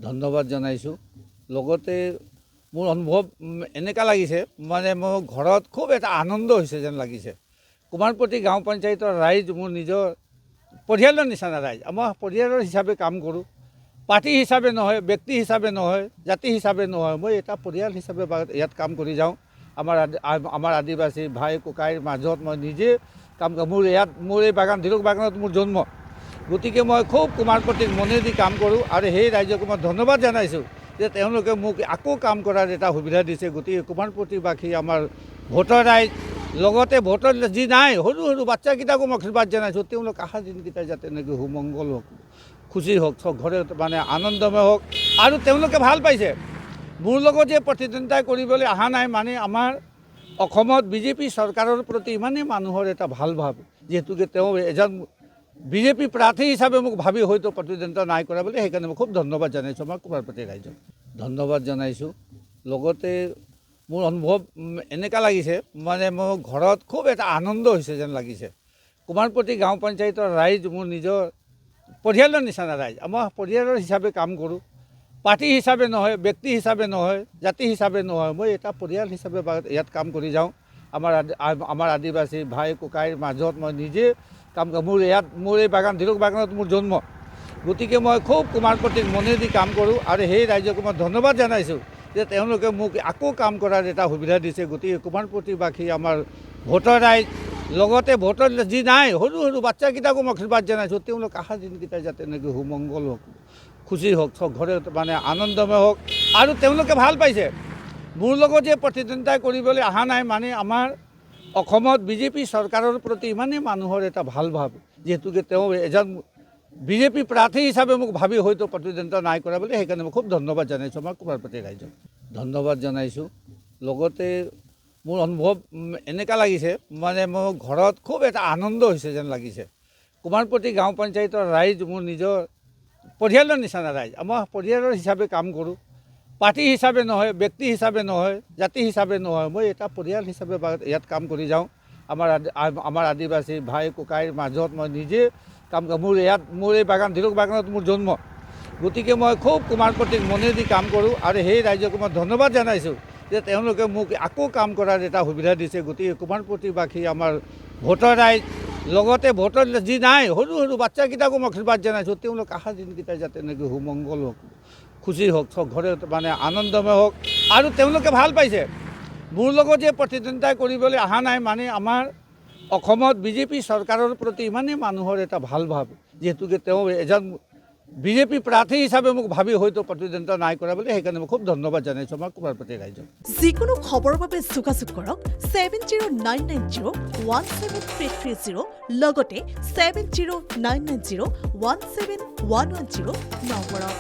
ধন্যবাদ জনাইছোঁ। লগতে মোৰ অনুভৱ এনেকুৱা লাগিছে, মানে মোৰ ঘৰত খুব এটা আনন্দ হৈছে যেন লাগিছে। কুমাৰপতি গাঁও পঞ্চায়তৰ ৰাইজ মোৰ নিজৰ পৰিয়ালৰ নিচিনা ৰাইজ। আমাৰ পৰিয়ালৰ হিচাপে কাম কৰোঁ, পাৰ্টি হিচাপে নহয়, ব্যক্তি হিচাপে নহয়, জাতি হিচাপে নহয়, মই এটা পৰিয়াল হিচাপে ইয়াত কাম কৰি যাওঁ। আমাৰ আদিবাসী ভাই ককাইৰ মাজত মই নিজে কাম কৰোঁ। মোৰ এই বাগান ধীৰক বাগানত মোৰ জন্ম, গতিকে মই খুব কুমাৰপতিক মনেদি কাম কৰোঁ আৰু সেই ৰাইজক মই ধন্যবাদ জনাইছোঁ যে তেওঁলোকে মোক আকৌ কাম কৰাৰ এটা সুবিধা দিছে। গতিকে কুমাৰপতিবাসী আমাৰ ভোটৰ ৰাইজ, লগতে ভোটৰ যি নাই সৰু সৰু বাচ্চাকেইটাকো মই আশীৰ্বাদ জনাইছোঁ, তেওঁলোক অহা দিনকেইটা যাতে এনেকৈ সুমংগল হওক, খুচি হওক, চব ঘৰে মানে আনন্দময় হওক আৰু তেওঁলোকে ভাল পাইছে। মোৰ লগত যে প্ৰতিদ্বন্দ্বিতা কৰিবলৈ অহা নাই, মানে আমাৰ অসমত বিজেপি চৰকাৰৰ প্ৰতি ইমানেই মানুহৰ এটা ভাল ভাৱ, যিহেতুকে তেওঁ এজন বিজেপি প্ৰাৰ্থী হিচাপে মোক ভাবি হয়তো প্ৰতিদ্বন্দ্বিতা নাই কৰা বুলি, সেইকাৰণে মই খুব ধন্যবাদ জনাইছোঁ আমাৰ কুমাৰপতি ৰাইজক। ধন্যবাদ জনাইছোঁ। লগতে মোৰ অনুভৱ এনেকুৱা লাগিছে, মানে মোৰ ঘৰত খুব এটা আনন্দ হৈছে যেন লাগিছে। কুমাৰপতি গাঁও পঞ্চায়তৰ ৰাইজ মোৰ নিজৰ পৰিয়ালৰ নিচিনা ৰাইজ। আমাৰ পৰিয়ালৰ হিচাপে কাম কৰোঁ, পাৰ্টি হিচাপে নহয়, ব্যক্তি হিচাপে নহয়, জাতি হিচাপে নহয়, মই এটা পৰিয়াল হিচাপে ইয়াত কাম কৰি যাওঁ। আমাৰ আদিবাসী ভাই ককাইৰ মাজত মই নিজে কাম কৰোঁ। মোৰ এই বাগান ধীৰক বাগানত মোৰ জন্ম, গতিকে মই খুব কুমাৰপতিক মনেদি কাম কৰোঁ আৰু সেই ৰাইজক মই ধন্যবাদ জনাইছোঁ যে তেওঁলোকে মোক আকৌ কাম কৰাৰ এটা সুবিধা দিছে। গতিকে কুমাৰপতিবাসী আমাৰ ভোটৰ ৰাইজ, লগতে ভোটৰ যি নাই সৰু সৰু বাচ্চাকেইটাকো মই আশীৰ্বাদ জনাইছোঁ, তেওঁলোক অহা দিনকেইটা যাতে এনেকৈ সুমংগল হওক, খুচি হওক, চব ঘৰে মানে আনন্দময় হওক আৰু তেওঁলোকে ভাল পাইছে। মোৰ লগত যে প্ৰতিদ্বন্দ্বিতা কৰিবলৈ অহা নাই, মানে আমাৰ অসমত বিজেপি চৰকাৰৰ প্ৰতি ইমানেই মানুহৰ এটা ভাল ভাৱ, যিহেতুকে তেওঁ এজন বিজেপি প্ৰাৰ্থী হিচাপে মোক ভাবি হয়তো প্ৰতিদ্বন্দ্বিতা নাই কৰা বুলি, সেইকাৰণে মই খুব ধন্যবাদ জনাইছোঁ আমাৰ কুমাৰপতি ৰাইজক। ধন্যবাদ জনাইছোঁ। লগতে মোৰ অনুভৱ এনেকুৱা লাগিছে, মানে মোৰ ঘৰত খুব এটা আনন্দ হৈছে যেন লাগিছে। কুমাৰপতি গাঁও পঞ্চায়তৰ ৰাইজ মোৰ নিজৰ পৰিয়ালৰ নিচিনা ৰাইজ। আমাৰ পৰিয়ালৰ হিচাপে কাম কৰোঁ, পাৰ্টি হিচাপে নহয়, ব্যক্তি হিচাপে নহয়, জাতি হিচাপে নহয়, মই এটা পৰিয়াল হিচাপে ইয়াত কাম কৰি যাওঁ। আমাৰ আদিবাসী ভাই ককাইৰ মাজত মই নিজে কাম কৰোঁ। মোৰ এই বাগান ধীৰক বাগানত মোৰ জন্ম, গতিকে মই খুব কুমাৰপতিক মনেদি কাম কৰোঁ আৰু সেই ৰাইজক মই ধন্যবাদ জনাইছোঁ যে তেওঁলোকে মোক আকৌ কাম কৰাৰ এটা সুবিধা দিছে। গতিকে কুমাৰপতিবাসী আমাৰ ভোটৰ ৰাইজ, লগতে ভোটৰ যি নাই সৰু সৰু বাচ্চাকেইটাকো মই আশীৰ্বাদ জনাইছোঁ, তেওঁলোক অহা দিনকেইটা যাতে এনেকৈ সুমংগল হওক, খুচি হওক, চব ঘৰে মানে আনন্দময় হওক আৰু তেওঁলোকে ভাল পাইছে। মোৰ লগত যে প্ৰতিদ্বন্দ্বিতা কৰিবলৈ অহা নাই, মানে আমাৰ অসমত বিজেপি চৰকাৰৰ প্ৰতি ইমানেই মানুহৰ এটা ভাল ভাৱ, যিহেতুকে তেওঁ এজন বিজেপি প্ৰাৰ্থী হিচাপে মোক ভাবি হয়তো প্ৰতিদ্বন্দ্বিতা নাই কৰা বুলি, সেইকাৰণে মই খুব ধন্যবাদ জনাইছোঁ আমাৰ কুমাৰপতি ৰাইজক। যিকোনো খবৰৰ বাবে যোগাযোগ কৰক 7099017330 লগতে 7099017110 নম্বৰত।